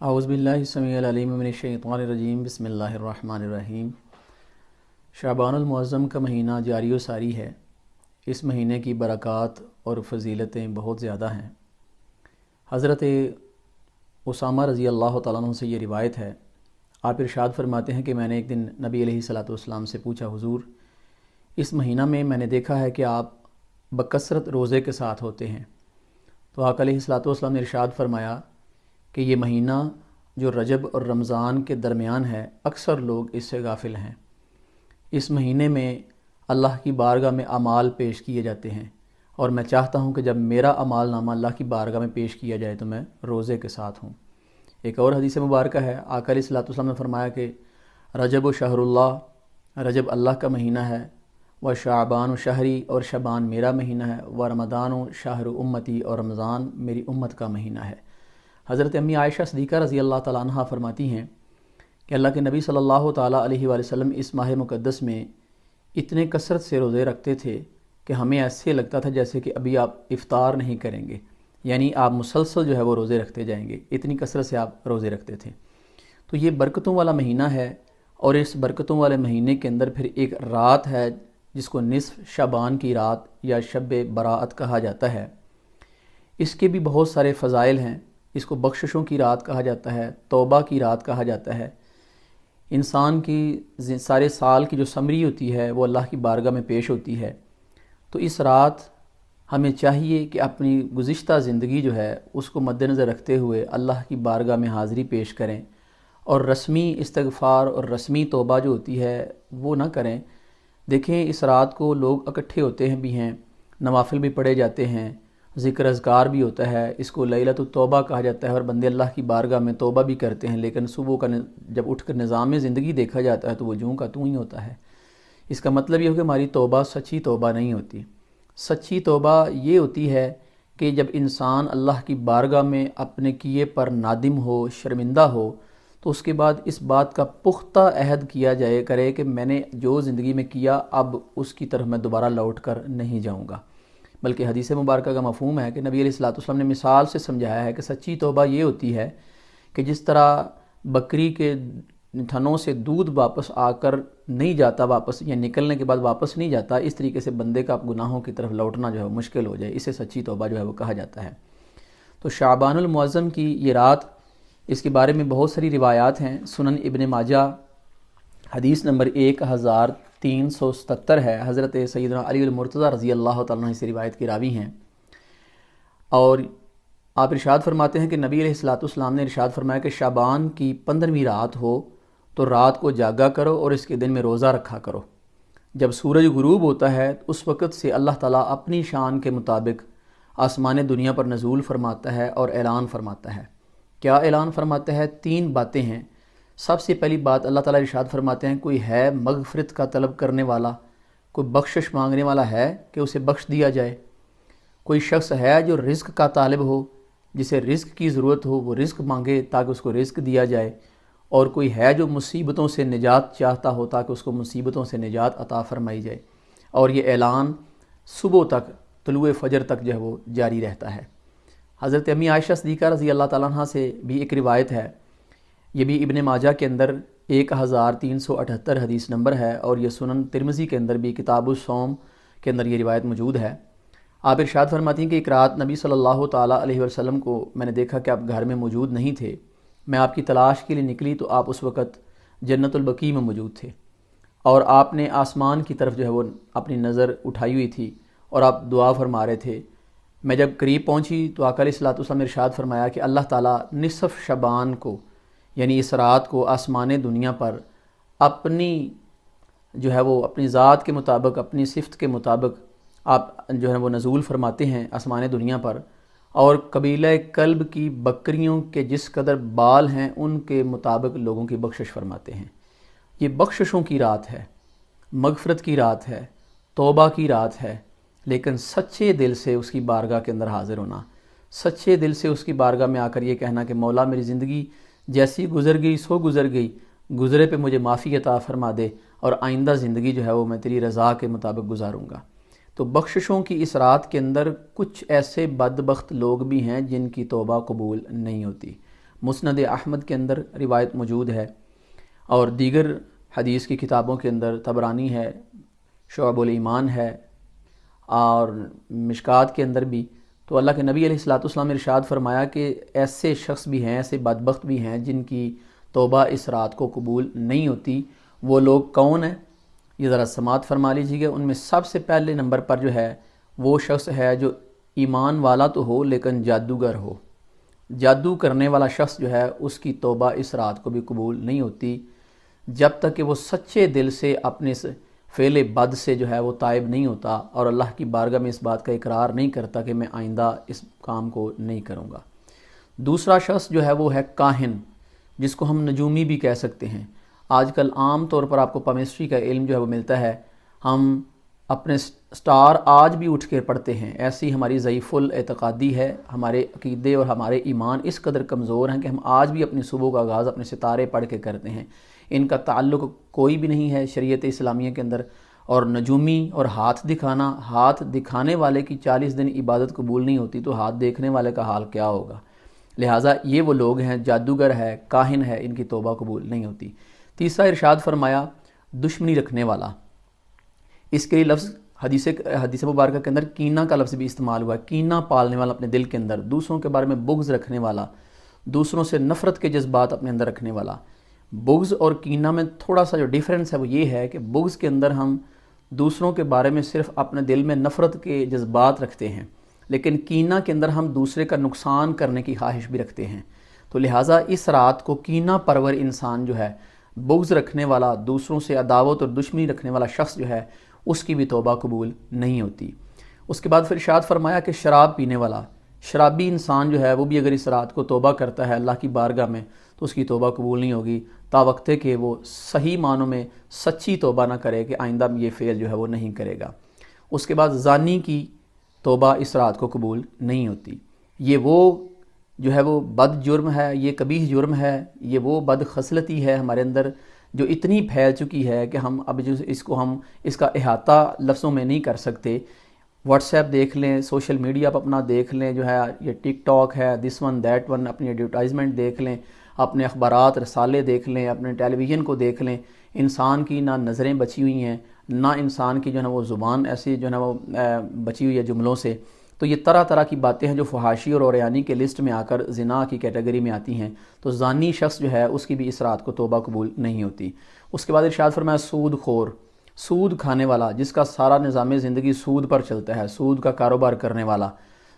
اعوذ باللہ السمیع العلیم من الشیطان الرجیم بسم اللہ الرحمن الرحیم۔ شعبان المعظم کا مہینہ جاری و ساری ہے۔ اس مہینے کی برکات اور فضیلتیں بہت زیادہ ہیں۔ حضرت اسامہ رضی اللہ تعالیٰ عنہ سے یہ روایت ہے، آپ ارشاد فرماتے ہیں کہ میں نے ایک دن نبی علیہ الصلوۃ والسلام سے پوچھا، حضور اس مہینہ میں نے دیکھا ہے کہ آپ بکثرت روزے کے ساتھ ہوتے ہیں، تو آقا علیہ الصلوۃ والسلام نے ارشاد فرمایا کہ یہ مہینہ جو رجب اور رمضان کے درمیان ہے، اکثر لوگ اس سے غافل ہیں۔ اس مہینے میں اللہ کی بارگاہ میں اعمال پیش کیے جاتے ہیں، اور میں چاہتا ہوں کہ جب میرا اعمال نامہ اللہ کی بارگاہ میں پیش کیا جائے تو میں روزے کے ساتھ ہوں۔ ایک اور حدیث مبارکہ ہے، آقا علیہ الصلوۃ والسلام نے فرمایا کہ رجب و شہر اللہ، رجب اللہ کا مہینہ ہے، و شعبان و شہری، اور شعبان میرا مہینہ ہے، و رمضان و شہر امتی، اور رمضان میری امت کا مہینہ ہے۔ حضرت امی عائشہ صدیقہ رضی اللہ تعالیٰ عنہ فرماتی ہیں کہ اللہ کے نبی صلی اللہ تعالیٰ علیہ وآلہ وسلم اس ماہ مقدس میں اتنے کثرت سے روزے رکھتے تھے کہ ہمیں ایسے لگتا تھا جیسے کہ ابھی آپ افطار نہیں کریں گے، یعنی آپ مسلسل جو ہے وہ روزے رکھتے جائیں گے، اتنی کثرت سے آپ روزے رکھتے تھے۔ تو یہ برکتوں والا مہینہ ہے، اور اس برکتوں والے مہینے کے اندر پھر ایک رات ہے جس کو نصف شعبان کی رات یا شب براءت کہا جاتا ہے۔ اس کے بھی بہت سارے فضائل ہیں۔ اس کو بخششوں کی رات کہا جاتا ہے، توبہ کی رات کہا جاتا ہے۔ انسان کی سارے سال کی جو سمری ہوتی ہے وہ اللہ کی بارگاہ میں پیش ہوتی ہے۔ تو اس رات ہمیں چاہیے کہ اپنی گزشتہ زندگی جو ہے اس کو مد نظر رکھتے ہوئے اللہ کی بارگاہ میں حاضری پیش کریں، اور رسمی استغفار اور رسمی توبہ جو ہوتی ہے وہ نہ کریں۔ دیکھیں اس رات کو لوگ اکٹھے ہوتے ہیں بھی ہیں، نوافل بھی پڑھے جاتے ہیں، ذکر اذکار بھی ہوتا ہے، اس کو لیلۃ التوبہ کہا جاتا ہے، اور بندے اللہ کی بارگاہ میں توبہ بھی کرتے ہیں، لیکن صبح کا جب اٹھ کر نظام زندگی دیکھا جاتا ہے تو وہ جوں کا توں ہی ہوتا ہے۔ اس کا مطلب یہ ہو کہ ہماری توبہ سچی توبہ نہیں ہوتی۔ سچی توبہ یہ ہوتی ہے کہ جب انسان اللہ کی بارگاہ میں اپنے کیے پر نادم ہو، شرمندہ ہو، تو اس کے بعد اس بات کا پختہ عہد کیا جائے کرے کہ میں نے جو زندگی میں کیا اب اس کی طرف میں دوبارہ لوٹ کر نہیں جاؤں گا۔ بلکہ حدیث مبارکہ کا مفہوم ہے کہ نبی علیہ الصلوۃ والسلام نے مثال سے سمجھایا ہے کہ سچی توبہ یہ ہوتی ہے کہ جس طرح بکری کے تھنوں سے دودھ واپس آ کر نہیں جاتا، واپس یا نکلنے کے بعد واپس نہیں جاتا، اس طریقے سے بندے کا گناہوں کی طرف لوٹنا جو ہے مشکل ہو جائے، اسے سچی توبہ جو ہے وہ کہا جاتا ہے۔ تو شعبان المعظم کی یہ رات، اس کے بارے میں بہت ساری روایات ہیں۔ سنن ابن ماجہ حدیث نمبر 1377 ہے، حضرت سیدنا علی المرتضیٰ رضی اللہ تعالیٰ عنہ سے روایت کے راوی ہیں، اور آپ ارشاد فرماتے ہیں کہ نبی علیہ الصلوۃ والسلام نے ارشاد فرمایا کہ شعبان کی 15ویں رات ہو تو رات کو جاگا کرو اور اس کے دن میں روزہ رکھا کرو۔ جب سورج غروب ہوتا ہے اس وقت سے اللہ تعالیٰ اپنی شان کے مطابق آسمان دنیا پر نزول فرماتا ہے اور اعلان فرماتا ہے۔ کیا اعلان فرماتا ہے؟ 3 باتیں ہیں۔ سب سے پہلی بات اللہ تعالیٰ ارشاد فرماتے ہیں، کوئی ہے مغفرت کا طلب کرنے والا، کوئی بخشش مانگنے والا ہے کہ اسے بخش دیا جائے؟ کوئی شخص ہے جو رزق کا طالب ہو، جسے رزق کی ضرورت ہو، وہ رزق مانگے تاکہ اس کو رزق دیا جائے؟ اور کوئی ہے جو مصیبتوں سے نجات چاہتا ہو تاکہ اس کو مصیبتوں سے نجات عطا فرمائی جائے؟ اور یہ اعلان صبح تک، طلوع فجر تک جو ہے وہ جاری رہتا ہے۔ حضرت امی عائشہ صدیقہ رضی اللہ تعالیٰ عنہ سے بھی ایک روایت ہے، یہ بھی ابن ماجہ کے اندر 1378 حدیث نمبر ہے، اور یہ سنن ترمذی کے اندر بھی کتاب الصوم کے اندر یہ روایت موجود ہے۔ آپ ارشاد فرماتی ہیں کہ ایک رات نبی صلی اللہ تعالیٰ علیہ وسلم کو میں نے دیکھا کہ آپ گھر میں موجود نہیں تھے۔ میں آپ کی تلاش کے لیے نکلی تو آپ اس وقت جنت البقیع میں موجود تھے، اور آپ نے آسمان کی طرف جو ہے وہ اپنی نظر اٹھائی ہوئی تھی اور آپ دعا فرما رہے تھے۔ میں جب قریب پہنچی تو آقا علیہ الصلوۃ والسلام نے ارشاد فرمایا کہ اللہ تعالیٰ نصف شعبان کو، یعنی اس رات کو آسمان دنیا پر اپنی جو ہے وہ اپنی ذات کے مطابق، اپنی صفت کے مطابق آپ جو ہے وہ نزول فرماتے ہیں آسمان دنیا پر، اور قبیلہ کلب کی بکریوں کے جس قدر بال ہیں ان کے مطابق لوگوں کی بخشش فرماتے ہیں۔ یہ بخششوں کی رات ہے، مغفرت کی رات ہے، توبہ کی رات ہے، لیکن سچے دل سے اس کی بارگاہ کے اندر حاضر ہونا، سچے دل سے اس کی بارگاہ میں آ کر یہ کہنا کہ مولا میری زندگی جیسی گزر گئی سو گزر گئی، گزرے پہ مجھے معافی عطا فرما دے، اور آئندہ زندگی جو ہے وہ میں تیری رضا کے مطابق گزاروں گا۔ تو بخششوں کی اس رات کے اندر کچھ ایسے بدبخت لوگ بھی ہیں جن کی توبہ قبول نہیں ہوتی۔ مسند احمد کے اندر روایت موجود ہے، اور دیگر حدیث کی کتابوں کے اندر طبرانی ہے، شعب الایمان ہے، اور مشکات کے اندر بھی۔ تو اللہ کے نبی علیہ الصلوۃ والسلام نے ارشاد فرمایا کہ ایسے شخص بھی ہیں، ایسے بدبخت بھی ہیں جن کی توبہ اس رات کو قبول نہیں ہوتی۔ وہ لوگ کون ہیں؟ یہ ذرا سماعت فرما لیجیے گا۔ ان میں سب سے پہلے نمبر پر جو ہے وہ شخص ہے جو ایمان والا تو ہو لیکن جادوگر ہو۔ جادو کرنے والا شخص جو ہے اس کی توبہ اس رات کو بھی قبول نہیں ہوتی جب تک کہ وہ سچے دل سے اپنے فعل بد سے جو ہے وہ تائب نہیں ہوتا اور اللہ کی بارگاہ میں اس بات کا اقرار نہیں کرتا کہ میں آئندہ اس کام کو نہیں کروں گا۔ دوسرا شخص جو ہے وہ ہے کاہن، جس کو ہم نجومی بھی کہہ سکتے ہیں۔ آج کل عام طور پر آپ کو پامسٹری کا علم جو ہے وہ ملتا ہے، ہم اپنے سٹار آج بھی اٹھ کے پڑھتے ہیں۔ ایسی ہماری ضعیف الاعتقادی ہے، ہمارے عقیدے اور ہمارے ایمان اس قدر کمزور ہیں کہ ہم آج بھی اپنی صبح کا آغاز اپنے ستارے پڑھ کے کرتے ہیں۔ ان کا تعلق کوئی بھی نہیں ہے شریعت اسلامیہ کے اندر۔ اور نجومی اور ہاتھ دکھانے والے کی 40 دن عبادت قبول نہیں ہوتی، تو ہاتھ دیکھنے والے کا حال کیا ہوگا؟ لہٰذا یہ وہ لوگ ہیں، جادوگر ہے، کاہن ہے، ان کی توبہ قبول نہیں ہوتی۔ تیسرا ارشاد فرمایا دشمنی رکھنے والا۔ اس کے لیے لفظ حدیث مبارکہ کے اندر کینہ کا لفظ بھی استعمال ہوا ہے۔ کینہ پالنے والا اپنے دل کے اندر، دوسروں کے بارے میں بغض رکھنے والا، دوسروں سے نفرت کے جذبات اپنے اندر رکھنے والا۔ بغض اور کینہ میں تھوڑا سا جو ڈیفرنس ہے وہ یہ ہے کہ بغض کے اندر ہم دوسروں کے بارے میں صرف اپنے دل میں نفرت کے جذبات رکھتے ہیں، لیکن کینہ کے اندر ہم دوسرے کا نقصان کرنے کی خواہش بھی رکھتے ہیں۔ تو لہٰذا اس رات کو کینہ پرور انسان جو ہے، بغض رکھنے والا، دوسروں سے عداوت اور دشمنی رکھنے والا شخص جو ہے، اس کی بھی توبہ قبول نہیں ہوتی۔ اس کے بعد پھر ارشاد فرمایا کہ شراب پینے والا، شرابی انسان جو ہے وہ بھی اگر اس رات کو توبہ کرتا ہے اللہ کی بارگاہ میں تو اس کی توبہ قبول نہیں ہوگی، تا وقت کہ وہ صحیح معنوں میں سچی توبہ نہ کرے کہ آئندہ یہ فعل جو ہے وہ نہیں کرے گا۔ اس کے بعد زانی کی توبہ اس رات کو قبول نہیں ہوتی۔ یہ وہ جو ہے وہ بد جرم ہے، یہ قبیح جرم ہے، یہ وہ بد خصلتی ہے ہمارے اندر جو اتنی پھیل چکی ہے کہ ہم اب جو اس کا احاطہ لفظوں میں نہیں کر سکتے۔ واٹس ایپ دیکھ لیں، سوشل میڈیا پر اپنا دیکھ لیں، جو ہے یہ ٹک ٹاک ہے، دس ون دیٹ ون، اپنی ایڈورٹائزمنٹ دیکھ لیں، اپنے اخبارات رسالے دیکھ لیں، اپنے ٹیلی ویژن کو دیکھ لیں۔ انسان کی نہ نظریں بچی ہوئی ہیں، نہ انسان کی جو ہے وہ زبان ایسی جو ہے وہ بچی ہوئی ہے جملوں سے۔ تو یہ طرح طرح کی باتیں ہیں جو فحاشی اور عریانی کے لسٹ میں آ کر زنا کی کیٹیگری میں آتی ہیں۔ تو زانی شخص جو ہے اس کی بھی اس رات کو توبہ قبول نہیں ہوتی۔ اس کے بعد ارشاد فرمایا سود خور، سود کھانے والا، جس کا سارا نظام زندگی سود پر چلتا ہے، سود کا کاروبار کرنے والا،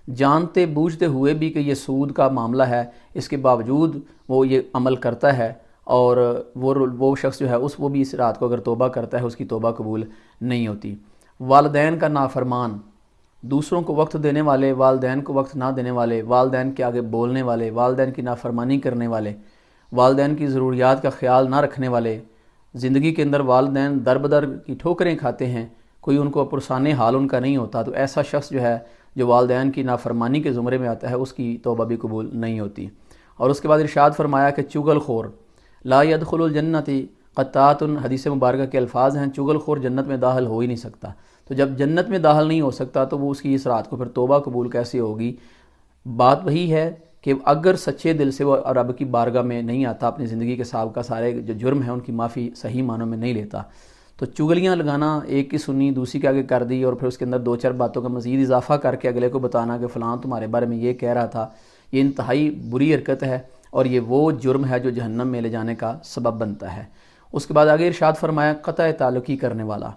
جانتے بوجھتے ہوئے بھی کہ یہ سود کا معاملہ ہے، اس کے باوجود وہ یہ عمل کرتا ہے، اور وہ شخص جو ہے وہ بھی اس رات کو اگر توبہ کرتا ہے اس کی توبہ قبول نہیں ہوتی۔ والدین کا نافرمان، دوسروں کو وقت دینے والے، والدین کو وقت نہ دینے والے، والدین کے آگے بولنے والے، والدین کی نافرمانی کرنے والے، والدین کی ضروریات کا خیال نہ رکھنے والے، زندگی کے اندر والدین در بدر کی ٹھوکریں کھاتے ہیں، کوئی ان کو پرسان حال ان کا نہیں ہوتا، تو ایسا شخص جو ہے جو والدین کی نافرمانی کے زمرے میں آتا ہے اس کی توبہ بھی قبول نہیں ہوتی۔ اور اس کے بعد ارشاد فرمایا کہ چغل خور، لا يدخل الجنت قطات، حدیث مبارکہ کے الفاظ ہیں، چغل خور جنت میں داخل ہو ہی نہیں سکتا۔ تو جب جنت میں داخل نہیں ہو سکتا تو وہ اس کی اس رات کو پھر توبہ قبول کیسے ہوگی؟ بات وہی ہے کہ اگر سچے دل سے وہ رب کی بارگاہ میں نہیں آتا، اپنی زندگی کے سابقہ سارے جو جرم ہیں ان کی معافی صحیح معنوں میں نہیں لیتا، تو چغلیاں لگانا، ایک کی سنی دوسری کے آگے کر دی اور پھر اس کے اندر دو چار باتوں کا مزید اضافہ کر کے اگلے کو بتانا کہ فلاں تمہارے بارے میں یہ کہہ رہا تھا، یہ انتہائی بری حرکت ہے اور یہ وہ جرم ہے جو جہنم میں لے جانے کا سبب بنتا ہے۔ اس کے بعد آگے ارشاد فرمایا قطع تعلقی کرنے والا،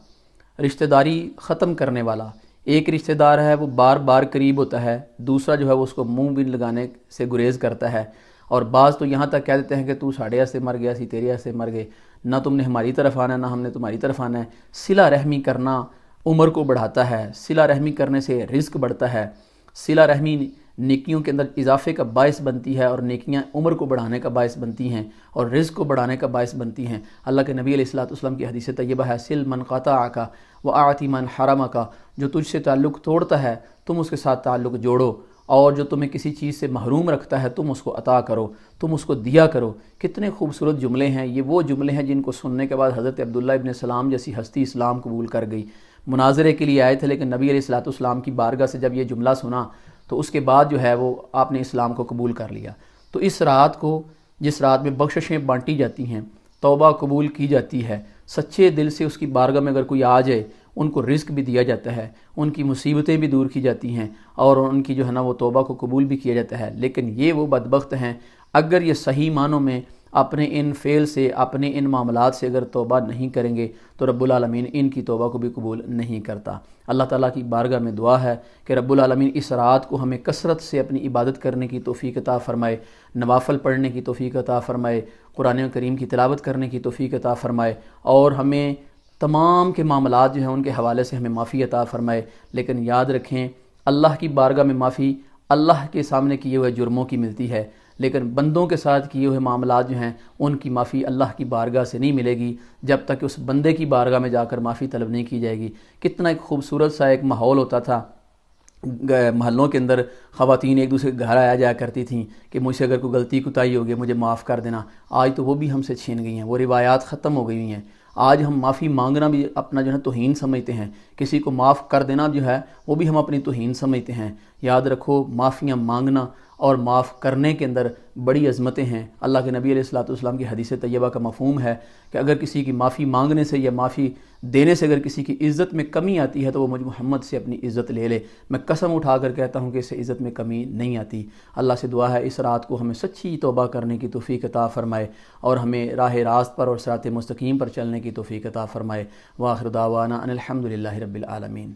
رشتہ داری ختم کرنے والا۔ ایک رشتہ دار ہے وہ بار بار قریب ہوتا ہے، دوسرا جو ہے وہ اس کو منہ بھی لگانے سے گریز کرتا ہے، اور بعض تو یہاں تک کہہ دیتے ہیں کہ تو ساڑھے ایسے مر گیا سی، تیرے ایسے مر گئے، نہ تم نے ہماری طرف آنا ہے نہ ہم نے تمہاری طرف آنا ہے۔ صلہ رحمی کرنا عمر کو بڑھاتا ہے، صلہ رحمی کرنے سے رزق بڑھتا ہے، صلہ رحمی نیکیوں کے اندر اضافے کا باعث بنتی ہے، اور نیکیاں عمر کو بڑھانے کا باعث بنتی ہیں اور رزق کو بڑھانے کا باعث بنتی ہیں۔ اللہ کے نبی علیہ الصلوۃ والسلام کی حدیث طیبہ ہے، سل من قطعک وأعط من حرمک، جو تجھ سے تعلق توڑتا ہے تم اس کے ساتھ تعلق جوڑو، اور جو تمہیں کسی چیز سے محروم رکھتا ہے تم اس کو عطا کرو، تم اس کو دیا کرو۔ کتنے خوبصورت جملے ہیں یہ، وہ جملے ہیں جن کو سننے کے بعد حضرت عبداللہ ابن سلام جیسی ہستی اسلام قبول کر گئی۔ مناظرے کے لیے آئے تھے لیکن نبی علیہ الصلوۃ والسلام کی بارگاہ سے جب یہ جملہ سنا تو اس کے بعد جو ہے وہ آپ نے اسلام کو قبول کر لیا۔ تو اس رات کو، جس رات میں بخششیں بانٹی جاتی ہیں، توبہ قبول کی جاتی ہے، سچے دل سے اس کی بارگاہ میں اگر کوئی آ جائے، ان کو رزق بھی دیا جاتا ہے، ان کی مصیبتیں بھی دور کی جاتی ہیں، اور ان کی جو ہے نا وہ توبہ کو قبول بھی کیا جاتا ہے۔ لیکن یہ وہ بدبخت ہیں اگر یہ صحیح معنوں میں اپنے ان فعل سے، اپنے ان معاملات سے اگر توبہ نہیں کریں گے تو رب العالمین ان کی توبہ کو بھی قبول نہیں کرتا۔ اللہ تعالیٰ کی بارگاہ میں دعا ہے کہ رب العالمین اس رات کو ہمیں کثرت سے اپنی عبادت کرنے کی توفیق عطا فرمائے، نوافل پڑھنے کی توفیق عطا فرمائے، قرآن کریم کی تلاوت کرنے کی توفیق عطا فرمائے، اور ہمیں تمام کے معاملات جو ہیں ان کے حوالے سے ہمیں معافی عطا فرمائے۔ لیکن یاد رکھیں، اللہ کی بارگاہ میں معافی اللہ کے سامنے کیے ہوئے جرموں کی ملتی ہے، لیکن بندوں کے ساتھ کیے ہوئے معاملات جو ہیں ان کی معافی اللہ کی بارگاہ سے نہیں ملے گی جب تک کہ اس بندے کی بارگاہ میں جا کر معافی طلب نہیں کی جائے گی۔ کتنا ایک خوبصورت سا ایک ماحول ہوتا تھا، محلوں کے اندر خواتین ایک دوسرے کے گھر آیا جایا کرتی تھیں کہ مجھ سے اگر کوئی غلطی کوتاہی ہوگی مجھے معاف کر دینا۔ آج تو وہ بھی ہم سے چھین گئی ہیں، وہ روایات ختم ہو گئی ہوئی ہیں۔ آج ہم معافی مانگنا بھی اپنا جو ہے توہین سمجھتے ہیں، کسی کو معاف کر دینا جو ہے وہ بھی ہم اپنی توہین سمجھتے ہیں۔ یاد رکھو، معافیاں مانگنا اور معاف کرنے کے اندر بڑی عظمتیں ہیں۔ اللہ کے نبی علیہ الصلوۃ والسلام کی حدیث طیبہ کا مفہوم ہے کہ اگر کسی کی معافی مانگنے سے یا معافی دینے سے اگر کسی کی عزت میں کمی آتی ہے تو وہ مجھ محمد سے اپنی عزت لے لے۔ میں قسم اٹھا کر کہتا ہوں کہ اس سے عزت میں کمی نہیں آتی۔ اللہ سے دعا ہے اس رات کو ہمیں سچی توبہ کرنے کی توفیق عطا فرمائے اور ہمیں راہ راست پر اور صراط مستقیم پر چلنے کی توفیق عطا فرمائے۔ وآخر دعوانا ان الحمد للہ رب العالمین۔